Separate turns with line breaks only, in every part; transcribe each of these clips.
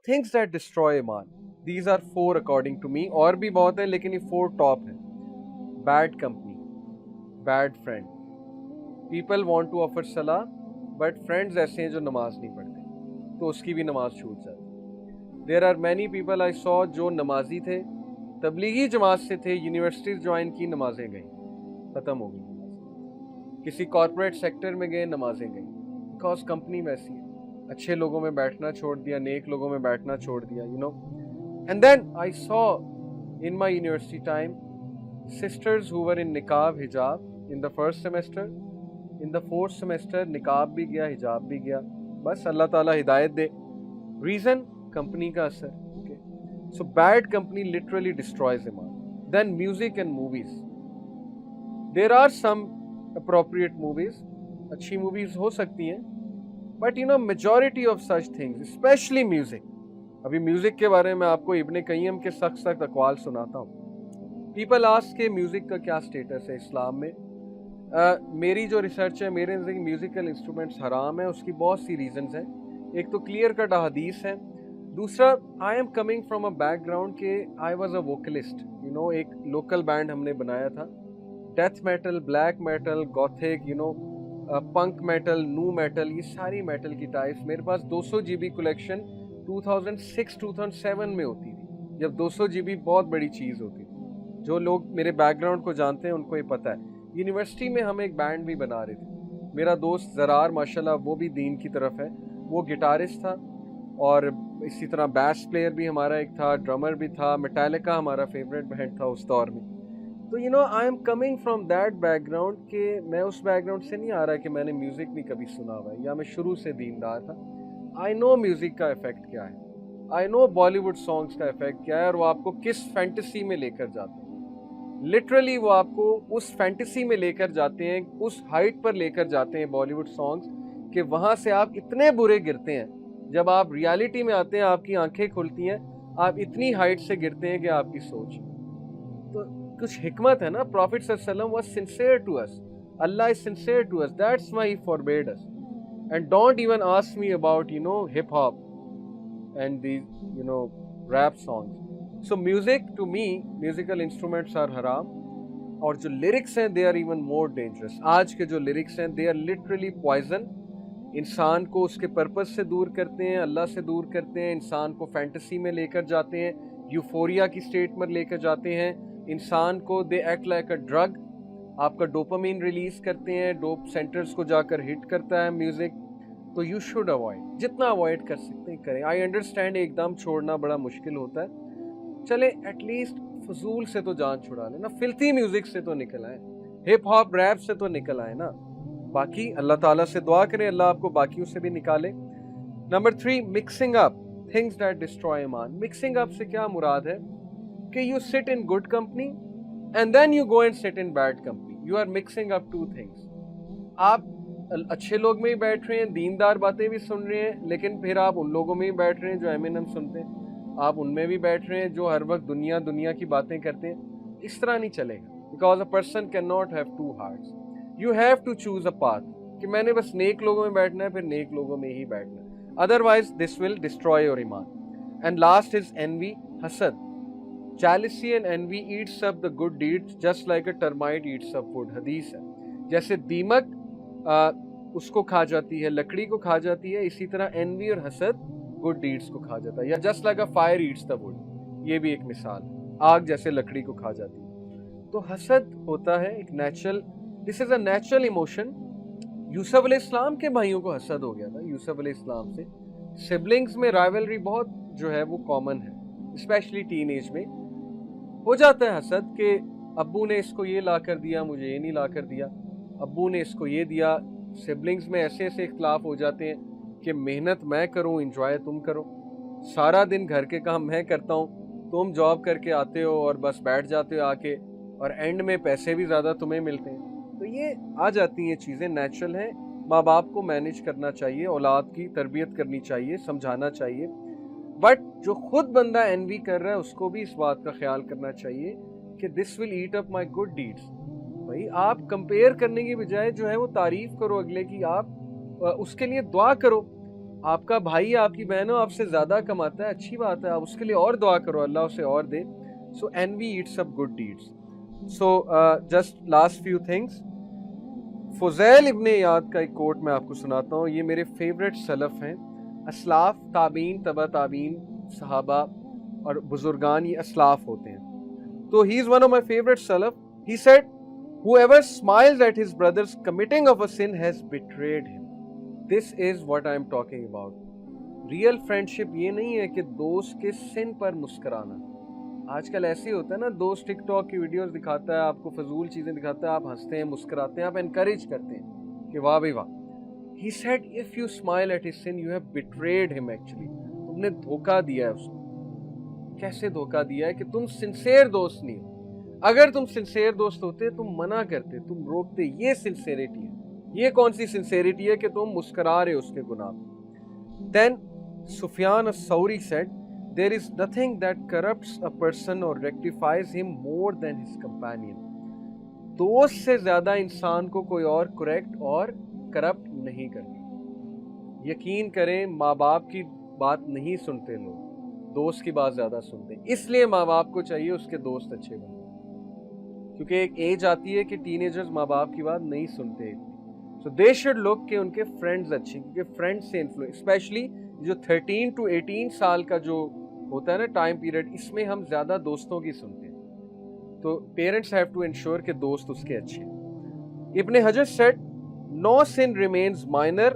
Things that destroy Iman. These are 4 according to me. اور بھی بہت ہیں لیکن یہ 4 ٹاپ ہیں. Bad company, bad friend. People want to offer salah, but friends ایسے ہیں جو نماز نہیں پڑھتے تو اس کی بھی نماز چھوٹ جاتی. There are many people I saw جو نمازی تھے, تبلیغی جماعت سے تھے, یونیورسٹیز جوائن کی, نمازیں گئیں, ختم ہو گئی. کسی کارپوریٹ سیکٹر میں گئے, نمازیں گئیں, بیکاز کمپنی ویسی ہے. اچھے لوگوں میں بیٹھنا چھوڑ دیا, نیک لوگوں میں بیٹھنا چھوڑ دیا, you know. And then I saw in my university time sisters who were in niqab, hijab in the first semester. In the 4th semester niqab بھی گیا, حجاب بھی گیا. بس اللہ تعالیٰ ہدایت دے. Reason کمپنی کا اثر. Okay. So bad company literally destroys Iman. Then music and movies. There are some appropriate movies. اچھی movies ہو سکتی ہیں. But you know majority of such things, especially music. ابھی میوزک کے بارے میں آپ کو ابن قیم کے سخت اقوال سناتا ہوں. پیپل آسک کہ میوزک کا کیا سٹیٹس ہے اسلام میں. میری جو ریسرچ ہے, میرے نزدیک میوزیکل انسٹرومنٹس حرام ہیں. اس کی بہت سی ریزنز ہیں. ایک تو کلیئر کٹ احادیث ہیں. دوسرا, I am coming from a background کہ I was a vocalist. You know ایک لوکل بینڈ ہم نے بنایا تھا. Death metal, black metal, gothic, you know punk metal, nu metal, یہ ساری میٹل کی ٹائپس. میرے پاس 200 GB کلیکشن 2006-2007 میں ہوتی تھی, جب 200 GB بہت بڑی چیز ہوتی تھی. جو لوگ میرے بیک گراؤنڈ کو جانتے ہیں ان کو یہ پتہ ہے. یونیورسٹی میں ہم ایک بینڈ بھی بنا رہے تھے. میرا دوست زرار ماشاءاللہ وہ بھی دین کی طرف ہے, وہ گٹارسٹ تھا, اور اسی طرح بیس پلیئر بھی ہمارا ایک تھا, ڈرمر بھی تھا. میٹالکا ہمارا فیوریٹ بینڈ تھا اس دور میں. تو you know I am coming from that background کہ میں اس بیک گراؤنڈ سے نہیں آ رہا کہ میں نے میوزک نہیں کبھی سنا ہوا ہے یا میں شروع سے دیندار تھا. آئی نو میوزک کا افیکٹ کیا ہے, آئی نو بالی ووڈ سانگس کا افیکٹ کیا ہے, اور وہ آپ کو کس فینٹیسی میں لے کر جاتے ہیں. لٹرلی وہ آپ کو اس فینٹیسی میں لے کر جاتے ہیں, اس ہائٹ پر لے کر جاتے ہیں بالی ووڈ سانگس, کہ وہاں سے آپ اتنے برے گرتے ہیں. جب آپ ریالٹی میں آتے ہیں, آپ کی آنکھیں کھلتی ہیں, آپ اتنی ہائٹ سے گرتے ہیں کہ آپ کی سوچ. تو کچھ حکمت ہے نا. پروفٹ صلی اللہ علیہ وسلم was sincere to us. Allah is sincere to us. That's why he forbade us. And don't even ask me about, you know, hip hop and these, you know, rap songs. So music, to me, musical instruments are haram. اور جو lyrics ہیں, they are even more dangerous. آج کے جو lyrics ہیں, they are literally poison. انسان کو اس کے پرپس سے دور کرتے ہیں, اللہ سے دور کرتے ہیں, انسان کو فینٹیسی میں لے کر جاتے ہیں, یوفوریا کی سٹیٹ میں لے کر جاتے ہیں. انسان کو they act like a drug. آپ کا ڈوپامین ریلیز کرتے ہیں, ڈوپ سینٹرز کو جا کر ہٹ کرتا ہے میوزک. تو یو شوڈ اوائڈ, جتنا اوائڈ کر سکتے ہیں کریں. آئی انڈرسٹینڈ ایک دم چھوڑنا بڑا مشکل ہوتا ہے. چلے ایٹ لیسٹ فضول سے تو جان چھڑا لیں نا, فلتی میوزک سے تو نکل آئیں, ہپ ہاپ ریپ سے تو نکل آئیں نا. باقی اللہ تعالیٰ سے دعا کریں اللہ آپ کو باقیوں سے بھی نکالے. Number 3, mixing up things that destroy iman. Mixing up سے کیا مراد ہے کہ you sit in good company and then you go and sit in bad company. You are mixing up 2 things. آپ اچھے لوگ میں ہی بیٹھ رہے ہیں, دیندار باتیں بھی سن رہے ہیں, لیکن پھر آپ ان لوگوں میں ہی بیٹھ رہے ہیں جو ایمینم سنتے ہیں. آپ ان میں بھی بیٹھ رہے ہیں جو ہر وقت دنیا کی باتیں کرتے ہیں. اس طرح نہیں چلے گا. Because a person can not have 2 hearts. You have to choose a path کہ میں نے بس نیک لوگوں میں بیٹھنا ہے, پھر نیک لوگوں میں ہی بیٹھنا ہے. Otherwise this will destroy your ایمان. اینڈ لاسٹ از envy, حسد. Jealousy and envy eats up the good deeds just like a termite eats up wood. حدیث ہے. جیسے دیمک اس کو کھا جاتی ہے, لکڑی کو کھا جاتی ہے, اسی طرح envy اور حسد good deeds کو کھا جاتا ہے. یا just like a fire eats the wood, یہ بھی ایک مثال, آگ جیسے لکڑی کو کھا جاتی ہے. تو حسد ہوتا ہے ایک natural, this is a natural emotion. یوسف علیہ السلام کے بھائیوں کو حسد ہو گیا تھا. یوسف علیہ السلام سے سبلنگز میں رائیولری بہت جو ہے وہ کامن ہے, اسپیشلی ٹین ایج میں ہو جاتا ہے حسد کہ ابو نے اس کو یہ لا کر دیا, مجھے یہ نہیں لا کر دیا, ابو نے اس کو یہ دیا. سبلنگز میں ایسے ایسے اختلاف ہو جاتے ہیں کہ محنت میں کروں, انجوائے تم کرو. سارا دن گھر کے کام میں کرتا ہوں, تم جاب کر کے آتے ہو اور بس بیٹھ جاتے ہو آ کے, اور اینڈ میں پیسے بھی زیادہ تمہیں ملتے ہیں. تو یہ آ جاتی ہیں چیزیں, نیچرل ہیں. ماں باپ کو مینیج کرنا چاہیے, اولاد کی تربیت کرنی چاہیے, سمجھانا چاہیے. بٹ جو خود بندہ انوی کر رہا ہے اس کو بھی اس بات کا خیال کرنا چاہیے کہ this will eat up my good deeds. بھائی آپ کمپیئر کرنے کی بجائے جو ہے وہ تعریف کرو اگلے کی, آپ اس کے لیے دعا کرو آپ کا بھائی آپ کی بہن ہو، آپ سے زیادہ کماتا ہے، اچھی بات ہے، آپ اس کے لیے اور دعا کرو، اللہ اسے اور دے. سو envy eats up good deeds. So just last few things. Fuzail ابن ایاد کا ایک کوٹ میں آپ کو سناتا ہوں. یہ میرے فیوریٹ سلف ہیں. اسلاف، تابعین، تبع تابعین، صحابہ اور بزرگان یہ اسلاف ہوتے ہیں. تو he is one of my favorite salaf. He said, whoever smiles at his brother's committing of a sin has betrayed him. This is what I am talking about. Real friendship یہ نہیں ہے کہ دوست کے سن پر مسکرانا. آج کل ایسے ہی ہوتا ہے نا، دوست ٹک ٹاک کی ویڈیوز دکھاتا ہے، آپ کو فضول چیزیں دکھاتا ہے، آپ ہنستے ہیں، مسکراتے ہیں، آپ انکریج کرتے ہیں کہ واہ بھائی واہ. He said, if you smile at his sin, you have betrayed him actually. تم نے دھوکہ دیا ہے اس کو. کیسے دھوکہ دیا ہے کہ تم سنسیئر دوست نہیں ہو. اگر تم سنسیئر دوست ہوتے تم منع کرتے، تم روکتے. یہ سنسیئرٹی ہے. یہ کون سی سنسیئرٹی ہے کہ تم مسکرا رہے اس کے گناہ. Then Sufyan as-Sawri said, there is nothing that corrupts a person or rectifies him more than his companion. دوست سے زیادہ انسان کو کوئی اور کریکٹ اور کرپٹ نہیں کرتی. یقین کریں ماں باپ کی بات نہیں سنتے لوگ، دوست کی بات زیادہ سنتے ہیں. اس لیے ماں باپ کو چاہیے اس کے دوست اچھے بنیں، کیونکہ ایک ایج آتی ہے کہ ٹین ایجرز ماں باپ کی بات نہیں سنتے. So they should look کہ ان کے فرینڈز اچھے، کیونکہ فرینڈ سے انفلوئنس، اسپیشلی جو 13 to 18 سال کا جو ہوتا ہے نا ٹائم پیریڈ، اس میں ہم زیادہ دوستوں کی سنتے ہیں. تو پیرنٹس ہیو ٹو انشور کہ دوست اس کے اچھے. ابن حجر said, no sin remains minor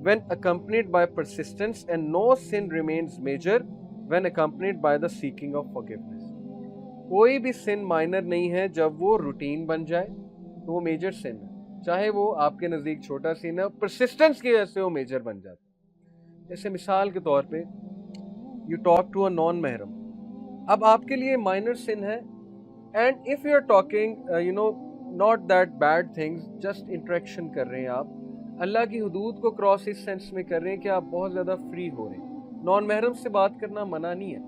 when accompanied by persistence and no sin remains major when accompanied by the seeking of forgiveness. کوئی بھی سن مائنر نہیں ہے جب وہ روٹین بن جائے تو وہ میجر سن ہے، چاہے وہ آپ کے نزدیک چھوٹا سین ہے، پرسسٹنس کی وجہ سے وہ میجر بن جاتا ہے. جیسے مثال کے طور پہ you talk to a non محرم، اب آپ کے لیے مائنر سن ہے، and if you are talking not that bad things, just interaction کر رہے ہیں آپ، اللہ کی حدود کو کراس اس سینس میں کر رہے ہیں کہ آپ بہت زیادہ فری ہو رہے ہیں. نان محرم سے بات کرنا منع نہیں ہے،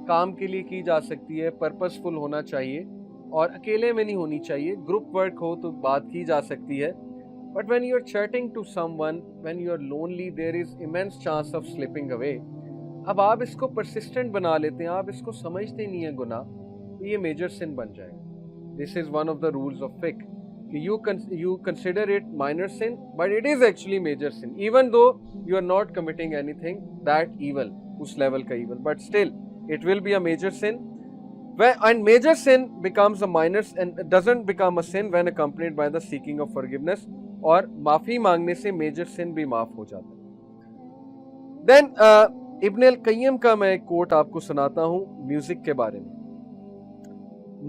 کام کے لیے کی جا سکتی ہے، پرپسفل ہونا چاہیے اور اکیلے میں نہیں ہونی چاہیے. گروپ ورک ہو تو بات کی جا سکتی ہے. But when you are chatting to someone, when you are lonely, there is immense chance of slipping away. اب آپ اس کو persistent بنا لیتے ہیں، آپ اس کو سمجھتے نہیں ہیں گناہ، تو یہ میجر sin بن جائے گا. This is one of the rules of fiqh. You consider it minor sin, but it is actually major sin. Even though you are not committing anything that evil, us level کا evil, but still it will be a major sin. And major sin becomes a minor and doesn't become a sin when accompanied by the seeking of forgiveness. اور معافی مانگنے سے major سن بھی معاف ہو جاتا ہے. دین ابن القیم کا میں ایک کوٹ آپ کو سناتا ہوں میوزک کے بارے میں.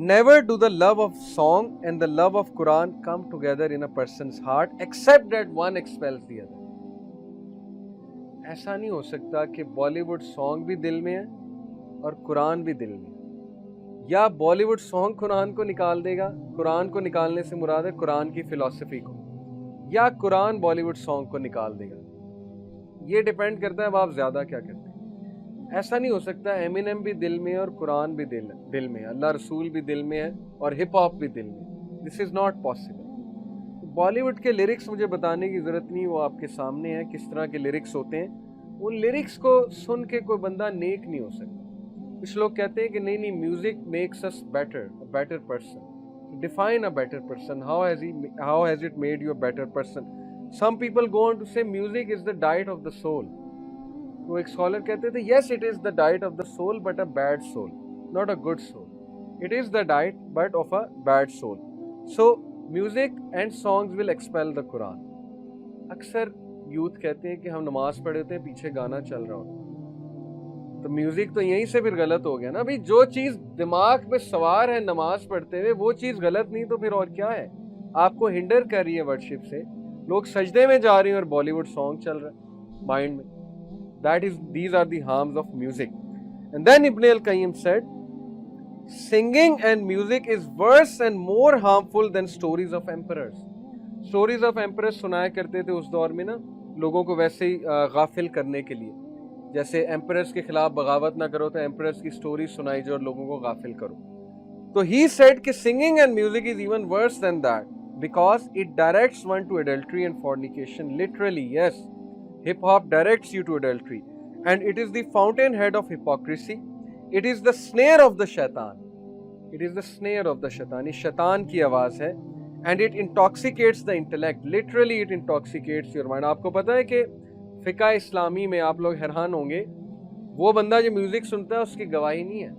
Never do the love of song and the love of Quran come together in a person's heart except that one expels the other. ایسا نہیں ہو سکتا کہ بالی ووڈ سانگ بھی دل میں ہے اور قرآن بھی دل میں ہے، یا بالی ووڈ سانگ قرآن کو نکال دے گا. قرآن کو نکالنے سے مراد ہے قرآن کی فلسفی کو، یا قرآن بالی ووڈ سانگ کو نکال دے گا. یہ ڈیپینڈ کرتا ہے اب آپ زیادہ کیا کرتے ہیں. ایسا نہیں ہو سکتا ایمینم بھی دل میں اور قرآن بھی دل میں، اللہ رسول بھی دل میں ہے اور ہپ ہاپ بھی دل میں. This is not possible. Bollywood کے لیرکس مجھے بتانے کی ضرورت نہیں، وہ آپ کے سامنے ہیں کس طرح کے لیرکس ہوتے ہیں. ان لیرکس کو سن کے کوئی بندہ نیک نہیں ہو سکتا. کچھ لوگ کہتے ہیں کہ نہیں music makes us better person. Define a better person. How has it made you a better person? Some people go on to say music is the diet of the soul. تو ایک اسکالر کہتے تھے yes it is the diet of the soul but a bad soul, not a good soul. It is the diet but of a bad soul. So music and songs will expel the Quran. اکثر youth کہتے ہیں کہ ہم نماز پڑھے ہوتے ہیں پیچھے گانا چل رہا ہوتا ہے، تو میوزک تو یہیں سے پھر غلط ہو گیا نا. بھائی جو چیز دماغ پہ سوار ہے نماز پڑھتے ہوئے وہ چیز غلط نہیں تو پھر اور کیا ہے؟ آپ کو ہنڈر کر رہی ہے ورشپ سے. لوگ سجدے میں جا رہے ہیں اور بالی ووڈ سانگ چل رہا ہے مائنڈ میں. These are the harms of music. And then Ibn al-Qayyim said, singing and music is worse and more harmful than stories of emperors. Stories of emperors سنایا کرتے تھے اس دور میں نا لوگوں کو ویسے ہی غافل کرنے کے لیے. جیسے ایمپررز کے خلاف بغاوت نہ کرو تو ایمپررز کی سٹوری سنائی جو اور لوگوں کو غافل کرو. تو ہی سیڈ کہ singing and music is even worse than that because it directs one to adultery and fornication. Literally yes. Hip hop directs you to adultery, and it is the fountainhead of hypocrisy. It is the snare of the shaitan. It is the snare of the shaitan. یہ شیطان کی آواز ہے. And it intoxicates the intellect. Literally it intoxicates your mind. آپ کو پتہ ہے کہ فقہ اسلامی میں آپ لوگ حیران ہوں گے, وہ بندہ جو میوزک سنتا ہے اس کی گواہی نہیں ہے.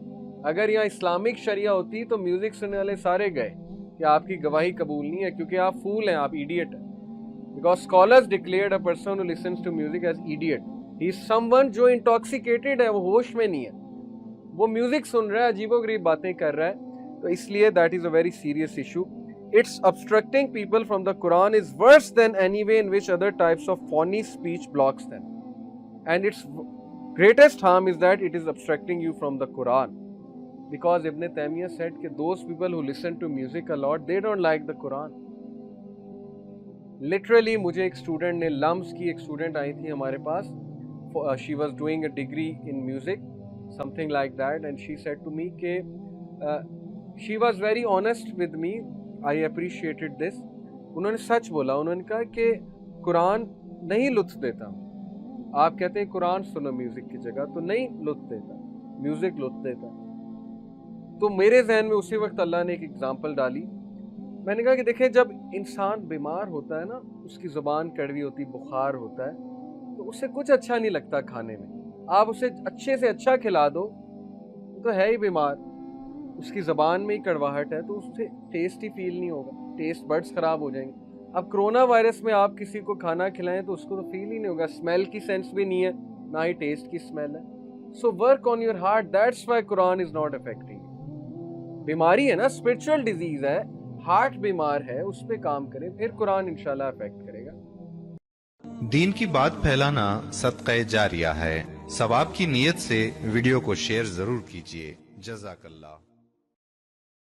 اگر یہاں اسلامک شریعہ ہوتی تو میوزک سننے والے سارے گئے کہ آپ کی گواہی قبول نہیں ہے, کیونکہ آپ فول ہیں, آپ ایڈیٹ ہیں. Because scholars declared a person who listens to music as idiot. He is someone جو intoxicated ہے, وہ ہوش میں نہیں ہے, وہ میوزک سن رہا ہے, عجیب و غریب باتیں کر رہا ہے. تو اس لیے that is a very serious issue. It's obstructing people from the Quran is worse than any way in which other types of phony speech blocks them. And its greatest harm is that it is obstructing you from the Quran. Because Ibn Taymiyyah said that those people who listen to music a lot, they don't like the Quran. Literally مجھے ایک student نے, لمس کی ایک student I تھی ہمارے پاس, she was doing a degree in music, something like that, and she said to me کہ she was very honest with me. I appreciated this. انہوں نے سچ بولا, انہوں نے کہا کہ قرآن نہیں لطف دیتا. آپ کہتے ہیں قرآن سنو میوزک کی جگہ, تو نہیں لطف دیتا, میوزک لطف دیتا. تو میرے ذہن میں اسی وقت اللہ نے ایک ایگزامپل ڈالی. میں نے کہا کہ دیکھیں, جب انسان بیمار ہوتا ہے نا, اس کی زبان کڑوی ہوتی, بخار ہوتا ہے, تو اسے کچھ اچھا نہیں لگتا کھانے میں. آپ اسے اچھے سے اچھا کھلا دو, تو ہے ہی بیمار, اس کی زبان میں ہی کڑواہٹ ہے, تو اس سے ٹیسٹ ہی فیل نہیں ہوگا, ٹیسٹ بڈز خراب ہو جائیں گے. اب کرونا وائرس میں آپ کسی کو کھانا کھلائیں تو اس کو تو فیل ہی نہیں ہوگا, اسمیل کی سینس بھی نہیں ہے, نہ ہی ٹیسٹ کی اسمیل ہے. So work on your heart, that's why Quran is not affecting. بیماری ہے نا, اسپرچل ڈیزیز ہے, ہارٹ بیمار ہے, اس پہ کام کریں, پھر قرآن انشاءاللہ افیکٹ کرے گا.
دین کی بات پھیلانا صدقہ جاریہ ہے. ثواب کی نیت سے ویڈیو کو شیئر ضرور کیجیے. جزاک اللہ.